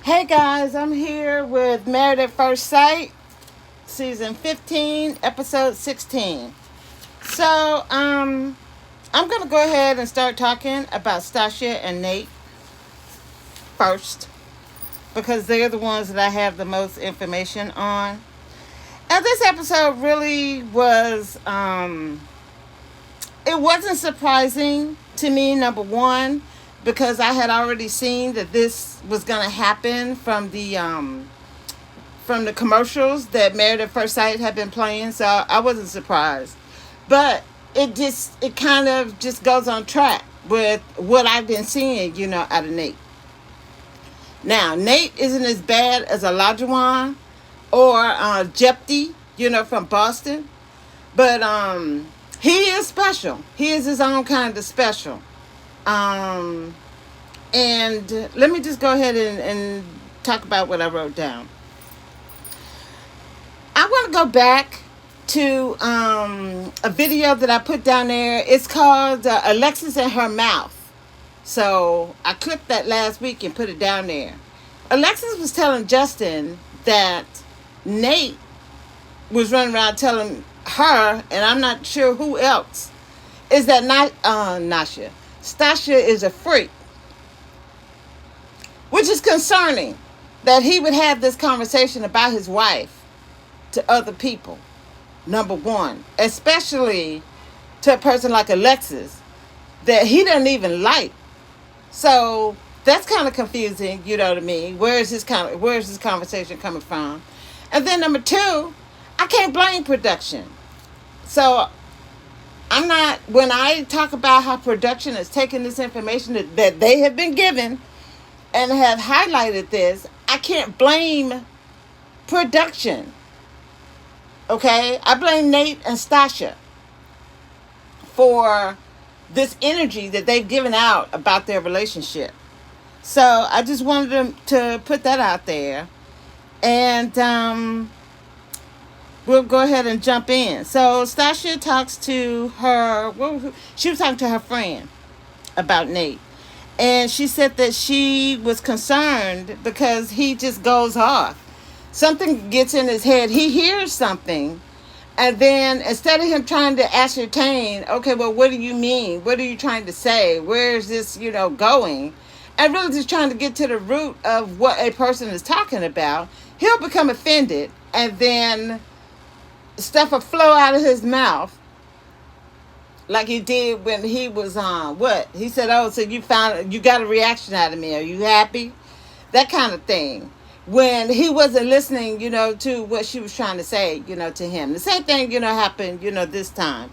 Hey guys, I'm here with Married at First Sight, season 15, episode 16. I'm gonna go ahead and start talking about Stacia and Nate first because they're the ones that I have the most information on. And this episode really was, it wasn't surprising to me, number one, because I had already seen that this was gonna happen from the commercials that Married at First Sight had been playing, so I wasn't surprised. But it kind of just goes on track with what I've been seeing, out of Nate. Now, Nate isn't as bad as Olajuwon or Jepti, from Boston, but he is special. He is his own kind of special. Um, and let me just go ahead and talk about what I wrote down. I want to go back to a video that I put down there. It's called Alexis and Her Mouth. So I clipped that last week and put it down there. Alexis was telling Justin that Nate was running around telling her, and I'm not sure who else, is that Nasha. Stacia is a freak. Which is concerning that he would have this conversation about his wife to other people, number one, especially to a person like Alexis that he doesn't even like. So that's kind of confusing, you know what I mean? Where is this conversation coming from? And then number two, I can't blame production. So when I talk about how production is taking this information that they have been given and have highlighted this, I can't blame production. Okay, I blame Nate and Stacia for this energy that they've given out about their relationship. So I just wanted them to put that out there, and we'll go ahead and jump in. So Stacia talks to her. She was talking to her friend about Nate, and she said that she was concerned because he just goes off. Something gets in his head. He hears something. And then instead of him trying to ascertain, okay, well, what do you mean? What are you trying to say? Where is this, going? And really just trying to get to the root of what a person is talking about, he'll become offended. And then stuff will flow out of his mouth like he did when he was on what? He said, oh, so you got a reaction out of me. Are you happy? That kind of thing. When he wasn't listening, to what she was trying to say, to him. The same thing, happened, this time.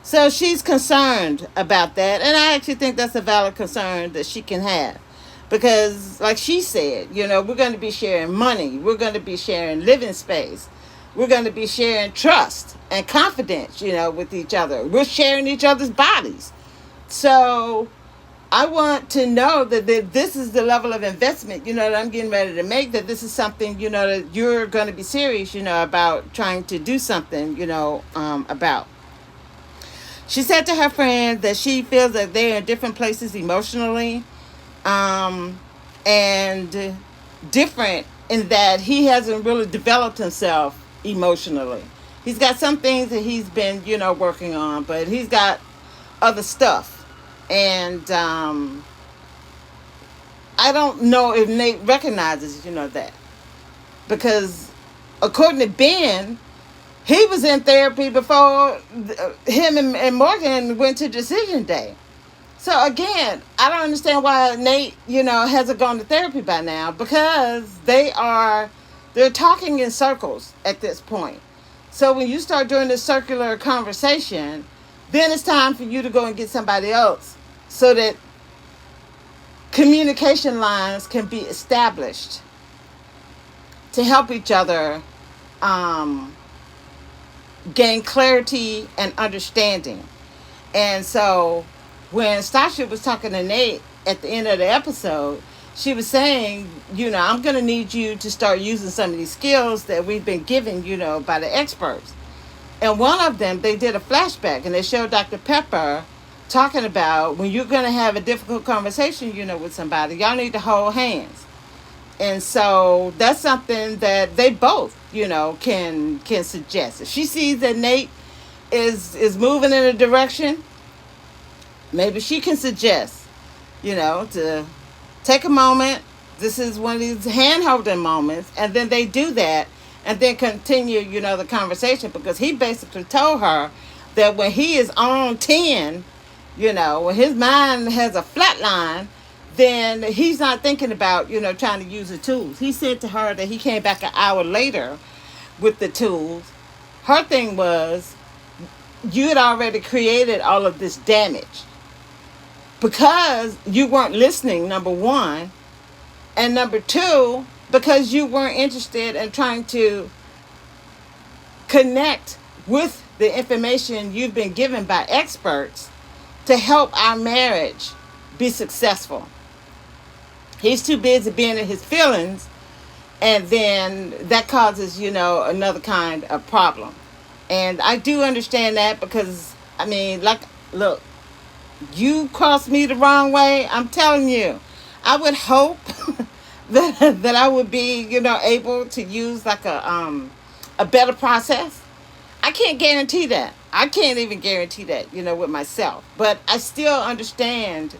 So she's concerned about that. And I actually think that's a valid concern that she can have. Because, like she said, we're going to be sharing money. We're going to be sharing living space. We're going to be sharing trust and confidence, with each other. We're sharing each other's bodies. So I want to know that this is the level of investment, that I'm getting ready to make, that this is something, that you're going to be serious, about trying to do something, about. She said to her friend that she feels that they're in different places emotionally, and different in that he hasn't really developed himself emotionally. He's got some things that he's been, working on, but he's got other stuff. And I don't know if Nate recognizes, that. Because according to Ben, he was in therapy before him and Morgan went to Decision Day. So again, I don't understand why Nate, hasn't gone to therapy by now. Because they're talking in circles at this point. So when you start doing this circular conversation, then it's time for you to go and get somebody else so that communication lines can be established to help each other gain clarity and understanding. And so when Stacia was talking to Nate at the end of the episode, she was saying, I'm going to need you to start using some of these skills that we've been given, by the experts. And one of them, they did a flashback and they showed Dr. Pepper talking about when you're going to have a difficult conversation, with somebody, y'all need to hold hands. And so that's something that they both, can suggest. If she sees that Nate is moving in a direction, maybe she can suggest, to take a moment. This is one of these hand holding moments, and then they do that, and then continue, the conversation, because he basically told her that when he is on 10, when his mind has a flat line, then he's not thinking about, trying to use the tools. He said to her that he came back an hour later with the tools. Her thing was, you had already created all of this damage because you weren't listening, number one. And number two, because you weren't interested in trying to connect with the information you've been given by experts to help our marriage be successful. He's too busy being in his feelings, and then that causes, another kind of problem. And I do understand that because, look, you crossed me the wrong way. I'm telling you, I would hope that I would be, able to use like a better process. I can't guarantee that. I can't even guarantee that, with myself. But I still understand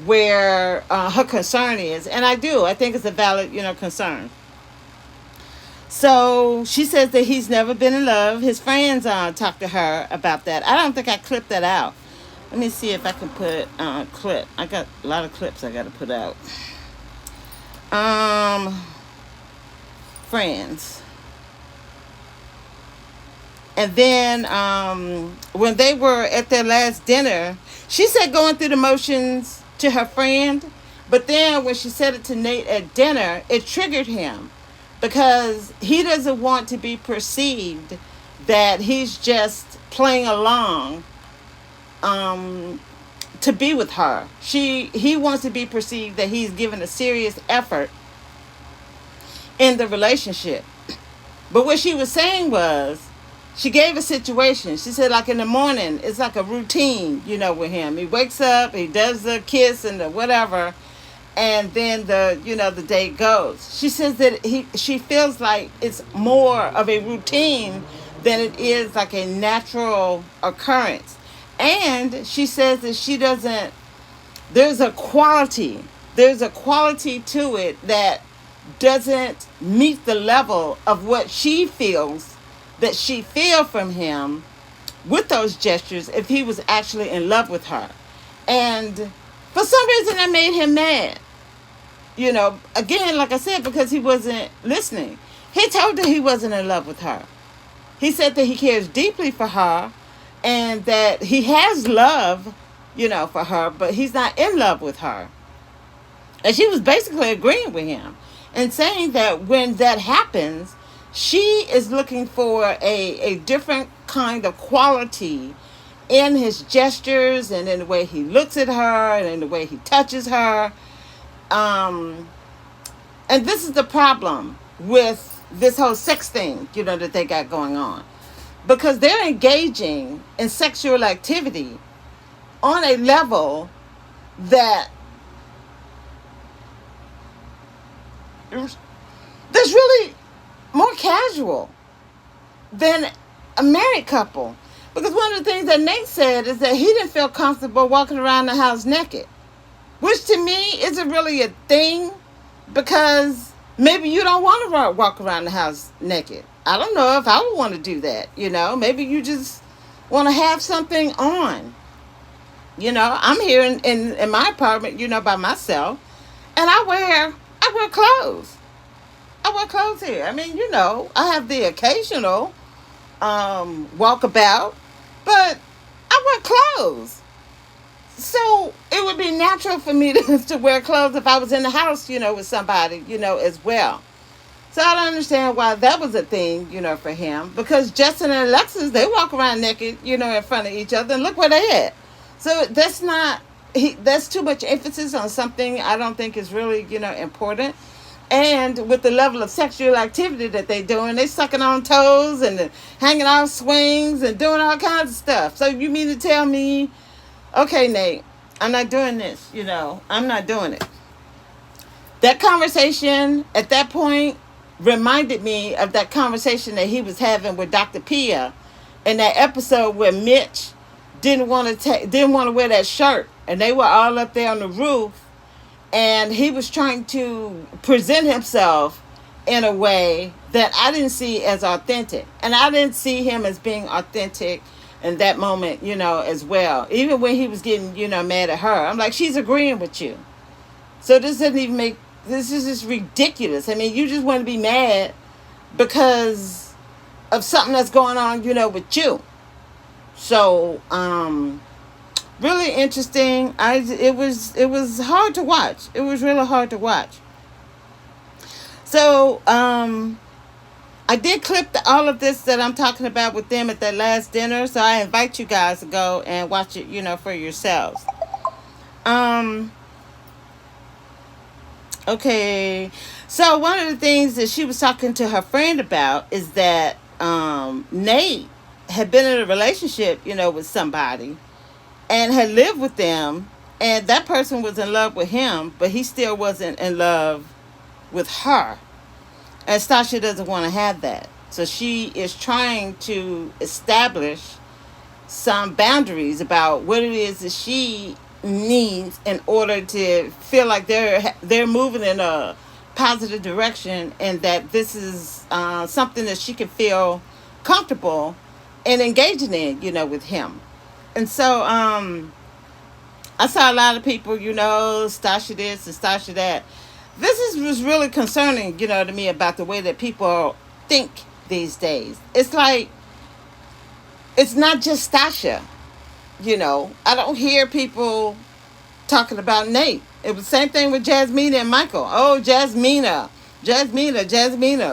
where her concern is, and I do. I think it's a valid, concern. So she says that he's never been in love. His friends talked to her about that. I don't think I clipped that out. Let me see if I can put clip. I got a lot of clips I got to put out. Friends. And then when they were at their last dinner, she said going through the motions to her friend, but then when she said it to Nate at dinner, it triggered him because he doesn't want to be perceived that he's just playing along to be with her. He wants to be perceived that he's given a serious effort in the relationship. But what she was saying was, she gave a situation. She said, like in the morning, it's like a routine, with him. He wakes up, he does the kiss and the whatever, and then the day goes. She says that she feels like it's more of a routine than it is like a natural occurrence. And she says that there's a quality to it that doesn't meet the level of what she feels that she feel from him with those gestures if he was actually in love with her. And for some reason that made him mad. Again, like I said, because he wasn't listening. He told her he wasn't in love with her. He said that he cares deeply for her and that he has love, for her, but he's not in love with her. And she was basically agreeing with him and saying that when that happens, she is looking for a different kind of quality in his gestures and in the way he looks at her and in the way he touches her. And this is the problem with this whole sex thing, that they got going on. Because they're engaging in sexual activity on a level that that's really more casual than a married couple. Because one of the things that Nate said is that he didn't feel comfortable walking around the house naked. Which to me isn't really a thing, because maybe you don't want to walk around the house naked. I don't know if I would want to do that, Maybe you just want to have something on. I'm here in my apartment, by myself, and I wear clothes. I wear clothes here. I have the occasional walkabout, but I wear clothes. So it would be natural for me to wear clothes if I was in the house, with somebody, as well. So I don't understand why that was a thing, for him. Because Justin and Alexis, they walk around naked, in front of each other, and look where they at. So that's too much emphasis on something I don't think is really, important. And with the level of sexual activity that they're doing, they sucking on toes and hanging off swings and doing all kinds of stuff. So you mean to tell me, okay, Nate, I'm not doing this, I'm not doing it. That conversation at that point reminded me of that conversation that he was having with Dr. Pia in that episode where Mitch didn't want to wear that shirt, and they were all up there on the roof, and he was trying to present himself in a way that I didn't see as authentic, and I didn't see him as being authentic in that moment, as well. Even when he was getting, mad at her, I'm like, she's agreeing with you. So this is just ridiculous. I mean, you just want to be mad because of something that's going on, with you. So, really interesting. It was hard to watch. It was really hard to watch. So, I did clip all of this that I'm talking about with them at that last dinner. So I invite you guys to go and watch it, for yourselves. Okay. So one of the things that she was talking to her friend about is that Nate had been in a relationship, with somebody and had lived with them, and that person was in love with him, but he still wasn't in love with her. And Stasha doesn't want to have that. So she is trying to establish some boundaries about what it is that she needs in order to feel like they're moving in a positive direction, and that this is something that she can feel comfortable and engaging in, with him. And so I saw a lot of people, Stasha this and Stasha that. Was really concerning, to me, about the way that people think these days. It's like, it's not just Stasha, I don't hear people talking about Nate. It was the same thing with Jasmina and Michael. Oh, Jasmina.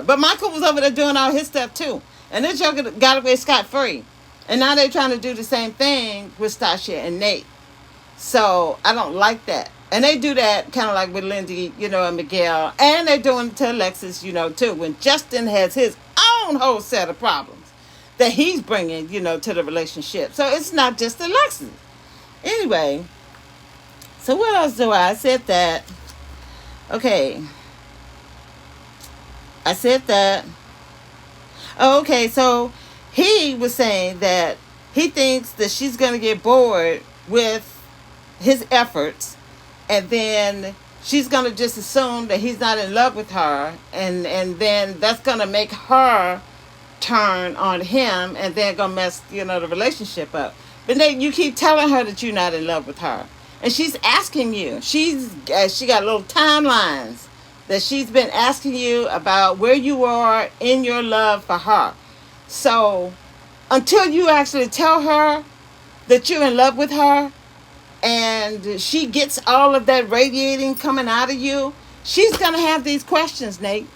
But Michael was over there doing all his stuff too. And this joker got away scot-free. And now they're trying to do the same thing with Stasha and Nate. So I don't like that. And they do that kind of like with Lindy, and Miguel. And they're doing it to Alexis, too. When Justin has his own whole set of problems that he's bringing, to the relationship. So it's not just Alexis. Anyway, so what else do I said that. Okay. I said that. Oh, okay, so he was saying that he thinks that she's going to get bored with his efforts, and then she's going to just assume that he's not in love with her, and then that's going to make her turn on him, and then going to mess, the relationship up. But then you keep telling her that you're not in love with her, and she's asking you. She got little timelines that she's been asking you about where you are in your love for her. So until you actually tell her that you're in love with her, and she gets all of that radiating coming out of you, she's going to have these questions, Nate.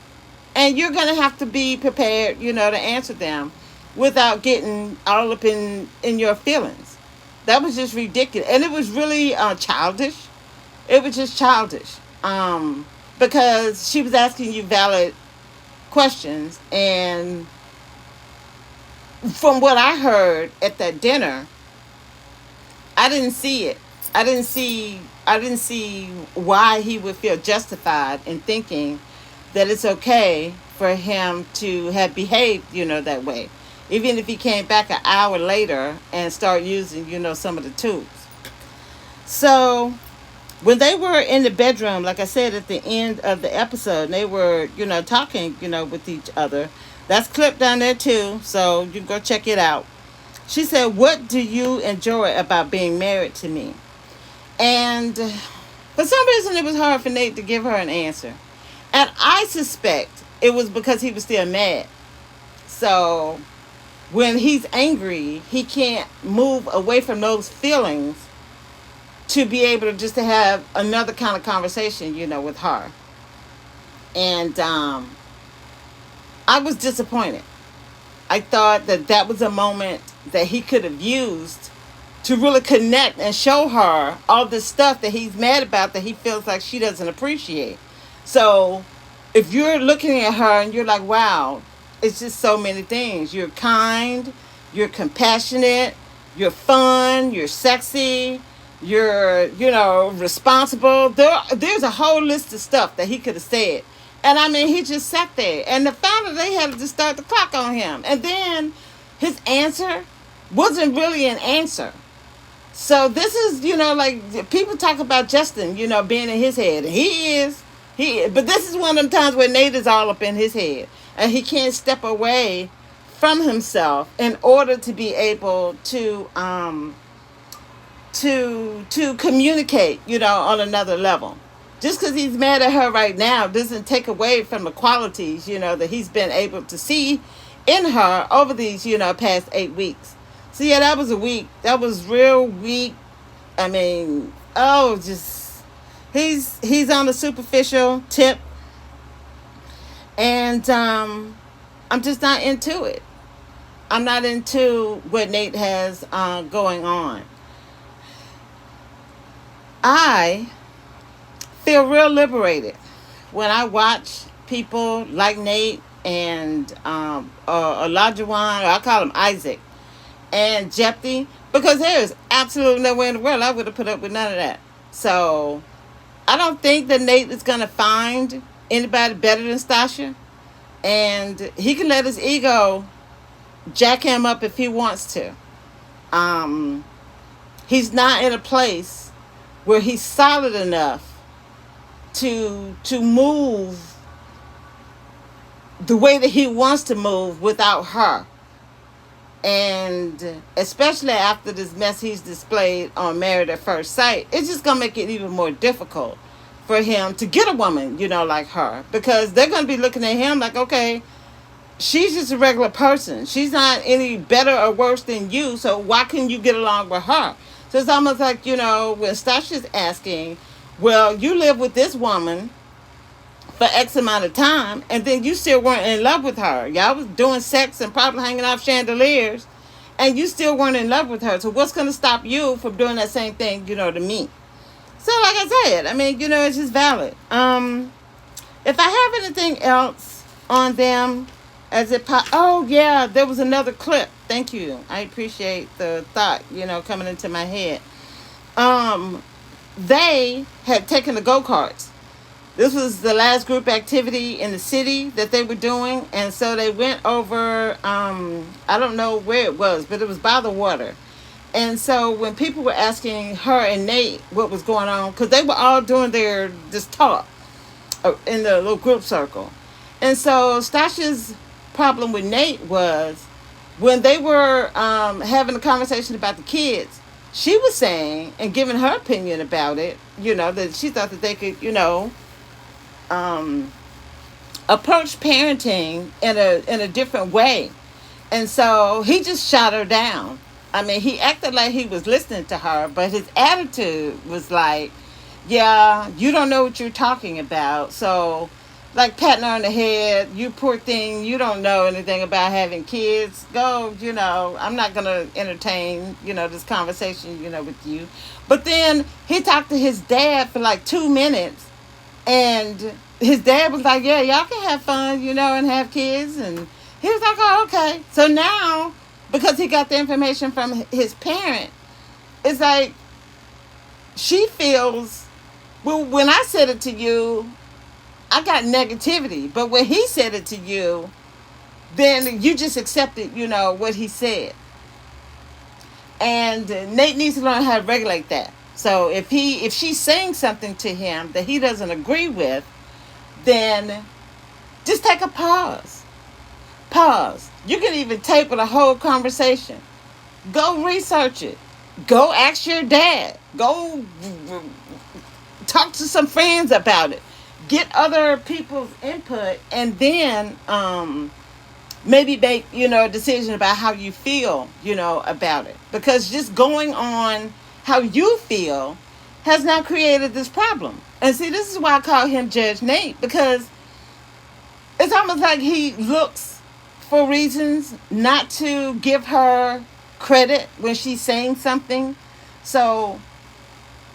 And you're going to have to be prepared, to answer them without getting all up in your feelings. That was just ridiculous. And it was really childish. It was just childish. Because she was asking you valid questions. And from what I heard at that dinner, I didn't see it. I didn't see why he would feel justified in thinking that it's okay for him to have behaved, that way. Even if he came back an hour later and started using, some of the tools. So when they were in the bedroom, like I said at the end of the episode, they were, talking, with each other. That's clipped down there too, so you can go check it out. She said, "What do you enjoy about being married to me?" And for some reason, it was hard for Nate to give her an answer. And I suspect it was because he was still mad. So when he's angry, he can't move away from those feelings to be able to just to have another kind of conversation, with her. And I was disappointed. I thought that was a moment that he could have used to really connect and show her all this stuff that he's mad about that he feels like she doesn't appreciate. So if you're looking at her and you're like, wow, it's just so many things. You're kind, you're compassionate, you're fun, you're sexy, you're, responsible. There's a whole list of stuff that he could have said. And I mean, he just sat there. And the family, they had to start the clock on him. And then his answer wasn't really an answer. So this is, like people talk about Justin, being in his head. And he is. But this is one of them times where Nate is all up in his head. And he can't step away from himself in order to be able to communicate, on another level. Just because he's mad at her right now doesn't take away from the qualities, that he's been able to see in her over these, past 8 weeks. So yeah, that was a week. That was real weak. I mean, just he's on the superficial tip, and I'm just not into it. I'm not into what Nate has going on. I feel real liberated when I watch people like Nate and Elijah Wan, or I call him Isaac, and Jephthah, because there is absolutely no way in the world I would have put up with none of that. So I don't think that Nate is going to find anybody better than Stasha, and he can let his ego jack him up if he wants to. He's not in a place where he's solid enough to move the way that he wants to move without her. And especially after this mess he's displayed on Married at First Sight, it's just going to make it even more difficult for him to get a woman, like her. Because they're going to be looking at him like, okay, she's just a regular person. She's not any better or worse than you, so why couldn't you get along with her? So it's almost like, when Stasha's asking, well, you live with this woman for X amount of time, and then you still weren't in love with her. Y'all was doing sex and probably hanging off chandeliers, and you still weren't in love with her. So what's going to stop you from doing that same thing, to me? So like I said, I mean, it's just valid. If I have anything else on them, oh yeah, there was another clip. Thank you. I appreciate the thought, coming into my head. They had taken the go-karts. This was the last group activity in the city that they were doing. And so they went over, I don't know where it was, but it was by the water. And so when people were asking her and Nate what was going on, because they were all doing this talk in the little group circle. And so Stasha's problem with Nate was when they were having a conversation about the kids, she was saying and giving her opinion about it, that she thought that they could, approach parenting in a different way. And so he just shot her down. I mean, he acted like he was listening to her, but his attitude was like, yeah, you don't know what you're talking about. So, like patting her on the head, you poor thing, you don't know anything about having kids. Go, I'm not going to entertain, this conversation, with you. But then he talked to his dad for like 2 minutes. And his dad was like, yeah, y'all can have fun, and have kids. And he was like, oh, okay. So now, because he got the information from his parent, it's like she feels, well, when I said it to you, I got negativity. But when he said it to you, then you just accepted, what he said. And Nate needs to learn how to regulate that. So if she's saying something to him that he doesn't agree with, then just take a pause. Pause. You can even tape the whole conversation. Go research it. Go ask your dad. Go talk to some friends about it. Get other people's input, and then maybe make, a decision about how you feel, about it. Because just going on how you feel has now created this problem. And see, this is why I call him Judge Nate, because it's almost like he looks for reasons not to give her credit when she's saying something. So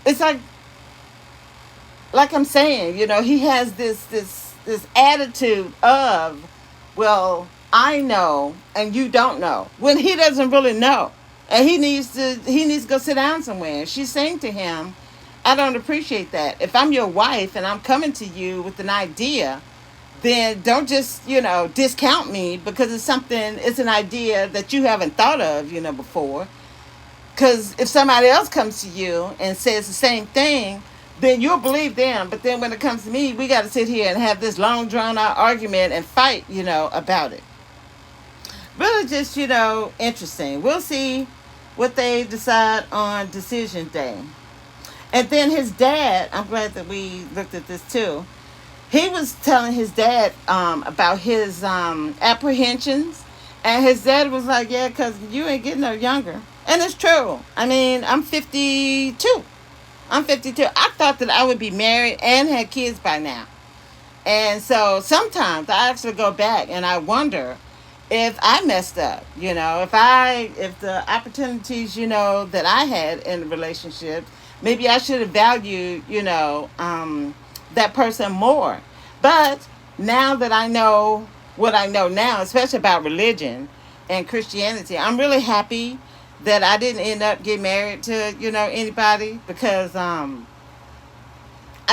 it's like I'm saying, he has this attitude of, well, I know and you don't know, when he doesn't really know. and he needs to go sit down somewhere. And she's saying to him, I don't appreciate that. If I'm your wife and I'm coming to you with an idea, then don't just, discount me because it's an idea that you haven't thought of, before. Because if somebody else comes to you and says the same thing, then you'll believe them. But then when it comes to me, we got to sit here and have this long, drawn out argument and fight, about it. Really just, interesting. We'll see what they decide on decision day. And then his dad, I'm glad that we looked at this too. He was telling his dad about his apprehensions. And his dad was like, yeah, because you ain't getting no younger. And it's true. I mean, I'm 52. I'm 52. I thought that I would be married and had kids by now. And so sometimes I actually go back and I wonder if I messed up, if the opportunities, that I had in the relationship, maybe I should have valued, that person more. But now that I know what I know now, especially about religion and Christianity, I'm really happy that I didn't end up getting married to, anybody because I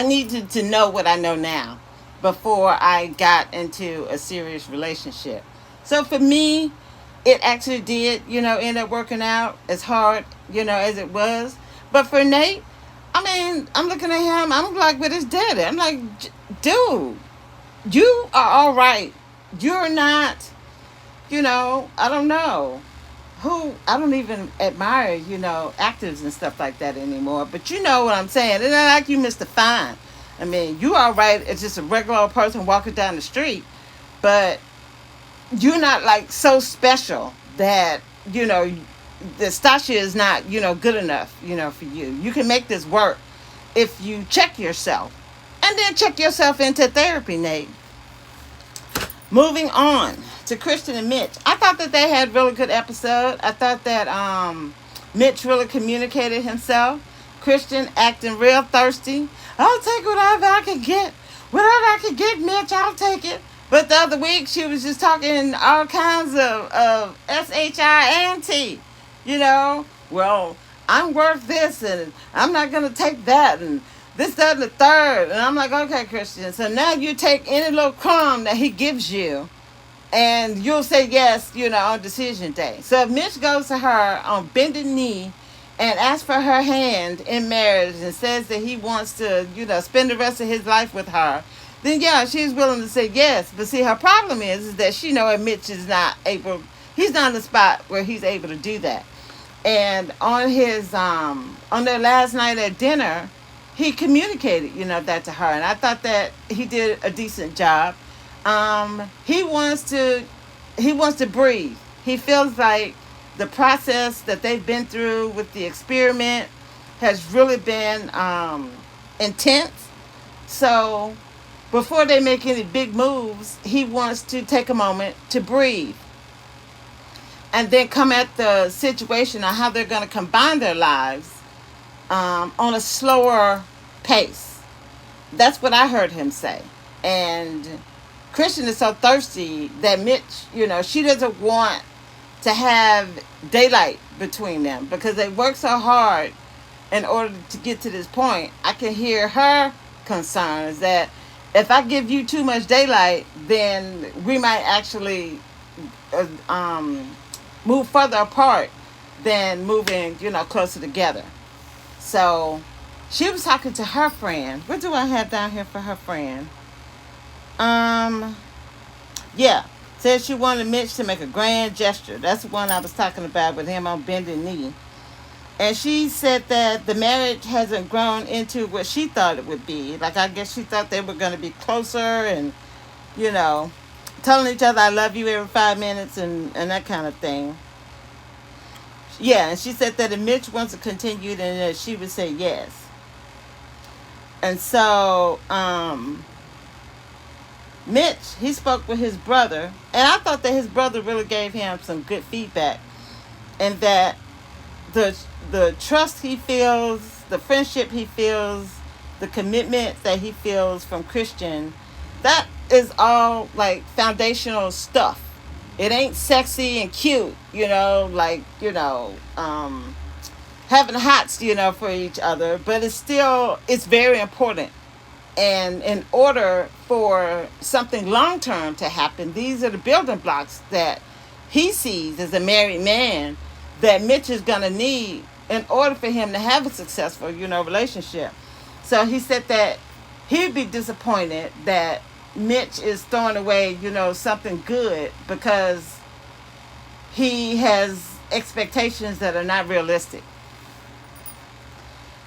needed to know what I know now before I got into a serious relationship. So for me, it actually did, end up working out as hard, as it was. But for Nate, I mean, I'm looking at him, I'm like with his daddy. I'm like, dude, you are all right. You're not, I don't know who, I don't even admire, actors and stuff like that anymore. But you know what I'm saying. It's not like you Mr. Fine. I mean, you all right. It's just a regular person walking down the street. But you're not like so special that, the Stasia is not, good enough, for you. You can make this work if you check yourself. And then check yourself into therapy, Nate. Moving on to Christian and Mitch. I thought that they had a really good episode. I thought that Mitch really communicated himself. Christian acting real thirsty. I'll take whatever I can get. Whatever I can get, Mitch, I'll take it. But the other week, she was just talking all kinds of S-H-I-N-T. Well, I'm worth this, and I'm not going to take that, and this, that, and the third. And I'm like, okay, Christian. So now you take any little crumb that he gives you, and you'll say yes, on decision day. So if Mitch goes to her on bended knee and asks for her hand in marriage and says that he wants to, spend the rest of his life with her, then yeah, she's willing to say yes. But see, her problem is that she knows Mitch is not able, he's not in the spot where he's able to do that. And on his, on their last night at dinner, he communicated, that to her. And I thought that he did a decent job. He wants to breathe. He feels like the process that they've been through with the experiment has really been intense. So before they make any big moves, he wants to take a moment to breathe and then come at the situation on how they're going to combine their lives on a slower pace. That's what I heard him say. And Christian is so thirsty that Mitch, she doesn't want to have daylight between them because they work so hard in order to get to this point. I can hear her concerns that if I give you too much daylight, then we might actually move further apart than moving, closer together. So she was talking to her friend. What do I have down here for her friend? Yeah. Said she wanted Mitch to make a grand gesture. That's the one I was talking about with him on bended knee. And she said that the marriage hasn't grown into what she thought it would be. Like, I guess she thought they were going to be closer and, telling each other I love you every 5 minutes and that kind of thing. Yeah, and she said that if Mitch wants to continue, then she would say yes. And so, Mitch, he spoke with his brother, and I thought that his brother really gave him some good feedback, and that the trust he feels, the friendship he feels, the commitment that he feels from Christian, that is all like foundational stuff, It ain't sexy and cute, like, having hots, for each other, but it's very important. And in order for something long term to happen, these are the building blocks that he sees as a married man that Mitch is going to need in order for him to have a successful, relationship. So he said that he'd be disappointed that Mitch is throwing away, something good because he has expectations that are not realistic.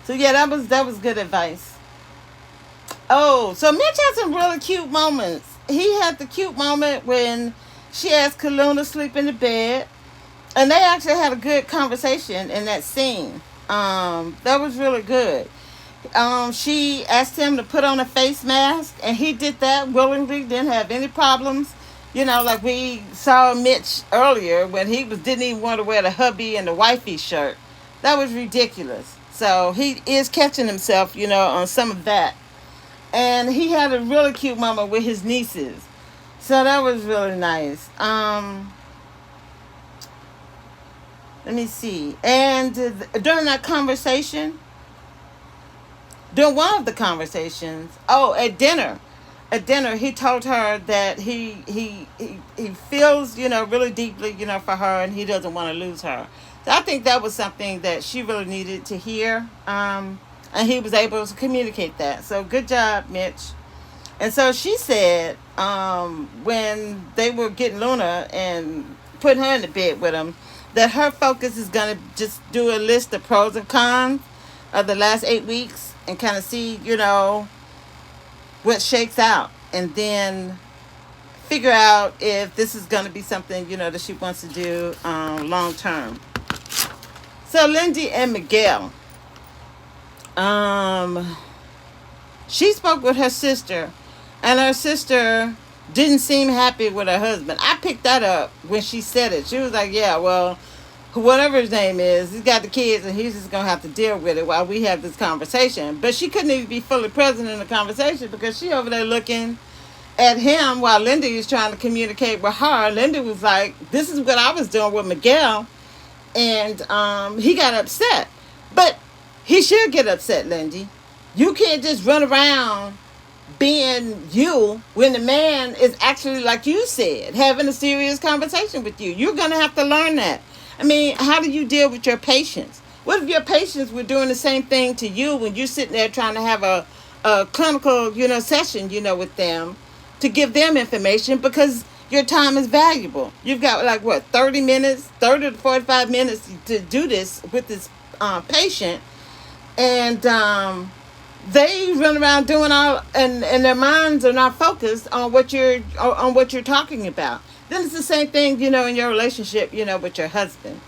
So yeah, that was good advice. Oh, so Mitch had some really cute moments. He had the cute moment when she asked Kaluna to sleep in the bed, and they actually had a good conversation in that scene. That was really good. She asked him to put on a face mask, and he did that willingly. Didn't have any problems. Like we saw Mitch earlier when didn't even want to wear the hubby and the wifey shirt. That was ridiculous. So he is catching himself, on some of that. And he had a really cute moment with his nieces. So that was really nice. Let me see. And during that conversation, during one of the conversations, at dinner, he told her that he feels, really deeply, for her, and he doesn't want to lose her. So I think that was something that she really needed to hear. And he was able to communicate that. So good job, Mitch. And so she said, when they were getting Luna and putting her in the bed with him, that her focus is going to just do a list of pros and cons of the last 8 weeks and kind of see, what shakes out. And then figure out if this is going to be something, that she wants to do long term. So Lindy and Miguel. She spoke with her sister, and her sister didn't seem happy with her husband. I picked that up when she said it. She was like, yeah, well, whatever his name is, he's got the kids, and he's just going to have to deal with it while we have this conversation. But she couldn't even be fully present in the conversation because she over there looking at him while Lindy is trying to communicate with her. Lindy was like, this is what I was doing with Miguel, and he got upset. But he should get upset, Lindy. You can't just run around being you when the man is actually, like you said, having a serious conversation with you. You're going to have to learn that. I mean, how do you deal with your patients? What if your patients were doing the same thing to you when you're sitting there trying to have a clinical, session, with them to give them information because your time is valuable. You've got 30 to 45 minutes to do this with this patient. And they run around doing all, and their minds are not focused on what you're talking about. Then it's the same thing, in your relationship, with your husband.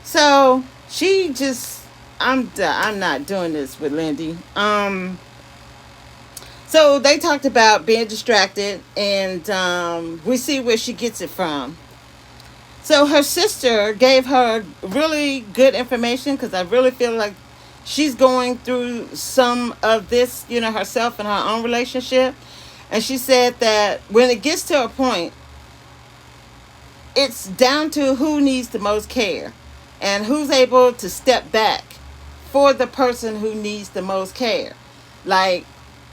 So she just, I'm not doing this with Lindy. So they talked about being distracted, and we see where she gets it from. So her sister gave her really good information because I really feel like she's going through some of this, herself in her own relationship. And she said that when it gets to a point, it's down to who needs the most care and who's able to step back for the person who needs the most care. Like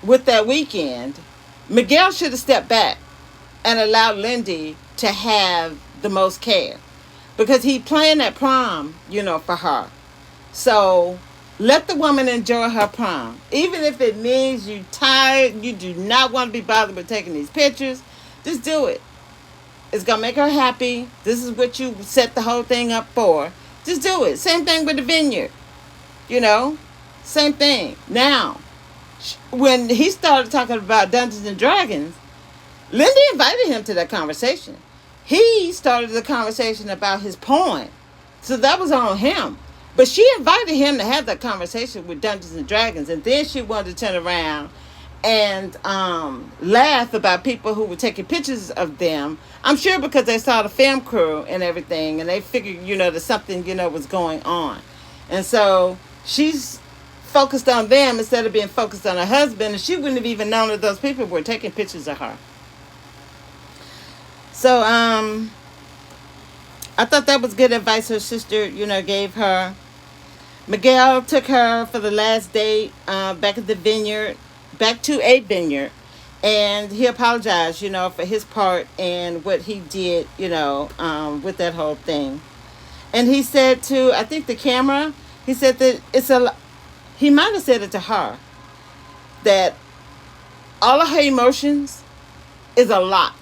with that weekend, Miguel should have stepped back and allowed Lindy to have the most care because he planned that prom, for her. So let the woman enjoy her prom. Even if it means you're tired, you do not want to be bothered with taking these pictures, just do it. It's going to make her happy. This is what you set the whole thing up for. Just do it. Same thing with the vineyard. Same thing. Now, when he started talking about Dungeons and Dragons, Lindy invited him to that conversation. He started the conversation about his poem. So that was on him. But she invited him to have that conversation with Dungeons and Dragons. And then she wanted to turn around and laugh about people who were taking pictures of them. I'm sure because they saw the film crew and everything. And they figured, that something, was going on. And so she's focused on them instead of being focused on her husband. And she wouldn't have even known that those people were taking pictures of her. So, I thought that was good advice her sister, gave her. Miguel took her for the last date back at the vineyard, back to a vineyard, and he apologized, for his part and what he did, with that whole thing. And he said to, I think the camera, he said that he might have said it to her, that all of her emotions is a lot.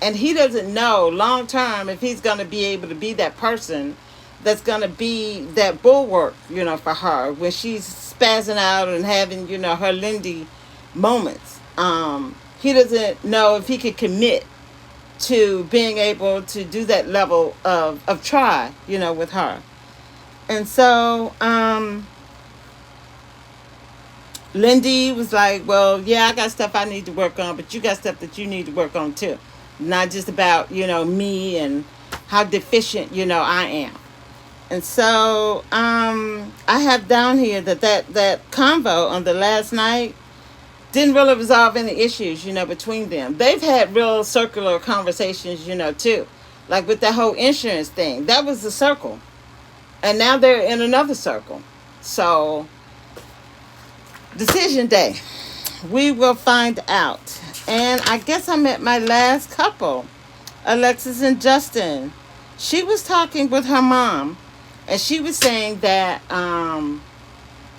And he doesn't know long term if he's going to be able to be that person that's going to be that bulwark, for her when she's spazzing out and having, her Lindy moments. He doesn't know if he could commit to being able to do that level of try, with her. And so, Lindy was like, well, yeah, I got stuff I need to work on, but you got stuff that you need to work on too. Not just about, me and how deficient, I am. And so I have down here that convo on the last night didn't really resolve any issues, between them. They've had real circular conversations, too. Like with that whole insurance thing. That was the circle. And now they're in another circle. So, decision day. We will find out. And I guess I'm at my last couple, Alexis and Justin. She was talking with her mom, and she was saying that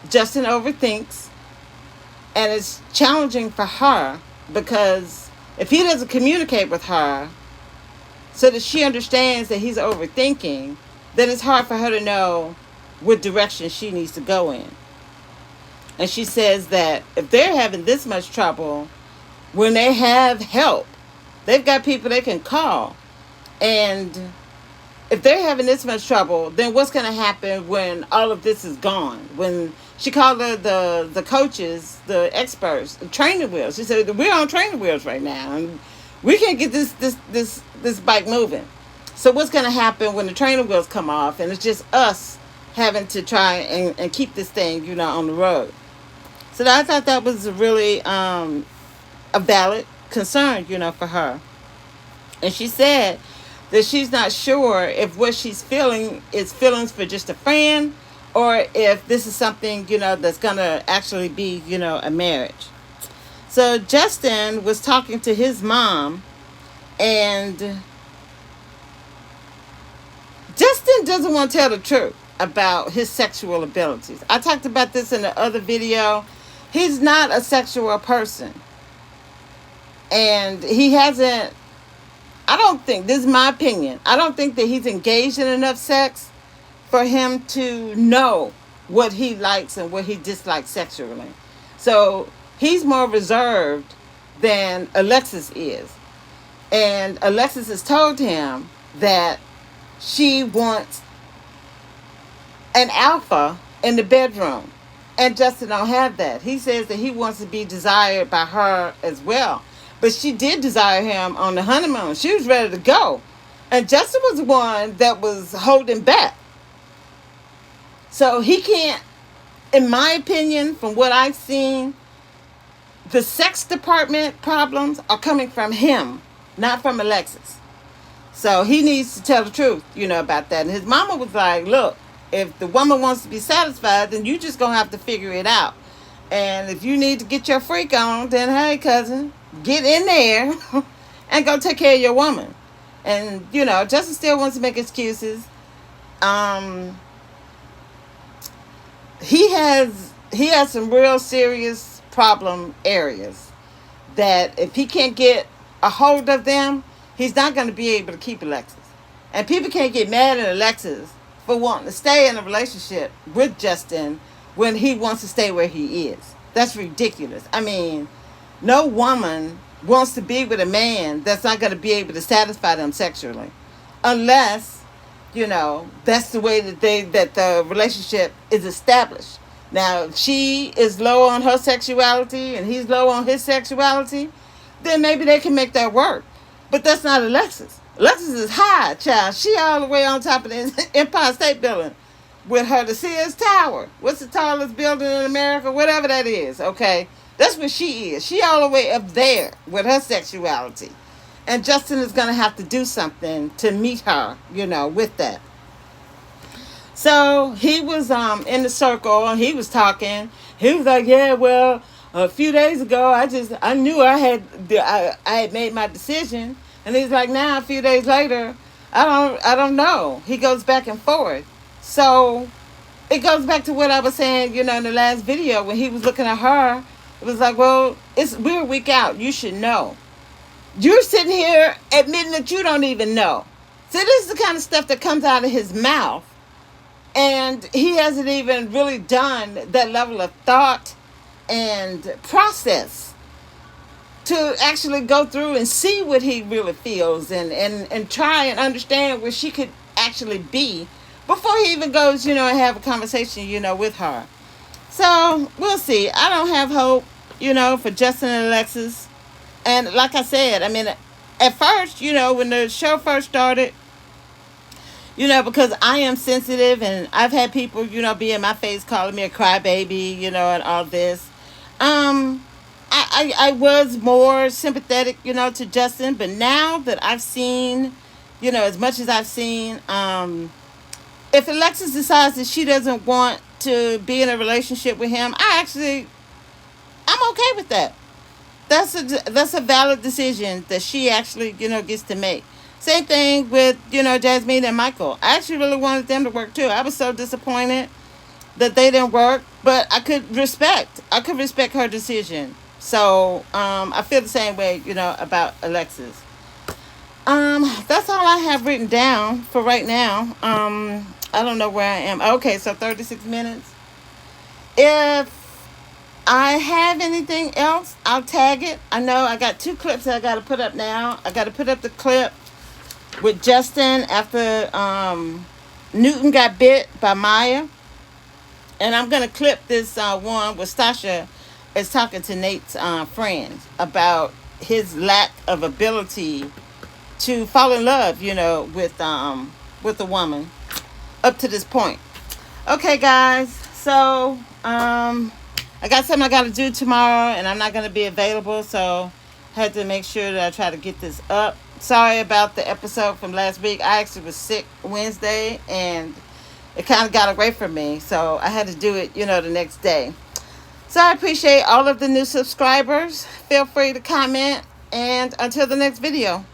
Justin overthinks, and it's challenging for her because if he doesn't communicate with her so that she understands that he's overthinking, then it's hard for her to know what direction she needs to go in. And she says that if they're having this much trouble, when they have help, they've got people they can call. And if they're having this much trouble, then what's going to happen when all of this is gone? When she called her the coaches, the experts, training wheels. She said, we're on training wheels right now, and we can't get this bike moving. So what's going to happen when the training wheels come off, and it's just us having to try and keep this thing, on the road? So I thought that was really a valid concern, for her. And she said that she's not sure if what she's feeling is feelings for just a friend or if this is something, that's going to actually be, a marriage. So Justin was talking to his mom, and Justin doesn't want to tell the truth about his sexual abilities. I talked about this in the other video. He's not a sexual person. And he hasn't, I don't think, this is my opinion, I don't think that he's engaged in enough sex for him to know what he likes and what he dislikes sexually. So he's more reserved than Alexis is. And Alexis has told him that she wants an alpha in the bedroom. And Justin don't have that. He says that he wants to be desired by her as well. But she did desire him on the honeymoon. She was ready to go. And Justin was the one that was holding back. So he can't, in my opinion, from what I've seen, the sex department problems are coming from him, not from Alexis. So he needs to tell the truth, about that. And his mama was like, look, if the woman wants to be satisfied, then you just gonna have to figure it out. And if you need to get your freak on, then hey, cousin, get in there and go take care of your woman. And, Justin still wants to make excuses. He has some real serious problem areas that if he can't get a hold of them, he's not going to be able to keep Alexis. And people can't get mad at Alexis for wanting to stay in a relationship with Justin when he wants to stay where he is. That's ridiculous. I mean, no woman wants to be with a man that's not going to be able to satisfy them sexually. Unless, that's the way that the relationship is established. Now, if she is low on her sexuality and he's low on his sexuality, then maybe they can make that work. But that's not Alexis. Alexis is high, child. She all the way on top of the Empire State Building with her, the Sears Tower. What's the tallest building in America? Whatever that is, okay? That's what she is. She all the way up there with her sexuality. And Justin is going to have to do something to meet her, with that. So he was in the circle and he was talking. He was like, "Yeah, well, a few days ago, I knew I had made my decision." And he's like, "Now, a few days later, I don't know." He goes back and forth. So it goes back to what I was saying, in the last video when he was looking at her. It was like, "Well, we're a week out. You should know." You're sitting here admitting that you don't even know. So this is the kind of stuff that comes out of his mouth. And he hasn't even really done that level of thought and process to actually go through and see what he really feels and try and understand where she could actually be before he even goes, and have a conversation, with her. So we'll see. I don't have hope, for Justin and Alexis. And like I said, I mean, at first, when the show first started, because I am sensitive and I've had people, be in my face calling me a crybaby, and all this. I was more sympathetic, to Justin, but now that I've seen, as much as I've seen, if Alexis decides that she doesn't want to be in a relationship with him, I'm okay with that. That's a valid decision that she actually, gets to make. Same thing with, Jasmine and Michael. I actually really wanted them to work too. I was so disappointed that they didn't work, but I could respect her decision. So, I feel the same way, about Alexis. That's all I have written down for right now. I don't know where I am. Okay, so 36 minutes. If I have anything else, I'll tag it. I know I got 2 clips that I got to put up now. I got to put up the clip with Justin after Newton got bit by Maya. And I'm going to clip this one where Stasha is talking to Nate's friends about his lack of ability to fall in love, with a woman up to this point. Okay, guys. So, I got something I got to do tomorrow, and I'm not going to be available, so I had to make sure that I try to get this up. Sorry about the episode from last week. I actually was sick Wednesday, and it kind of got away from me, so I had to do it, the next day. So I appreciate all of the new subscribers. Feel free to comment, and until the next video.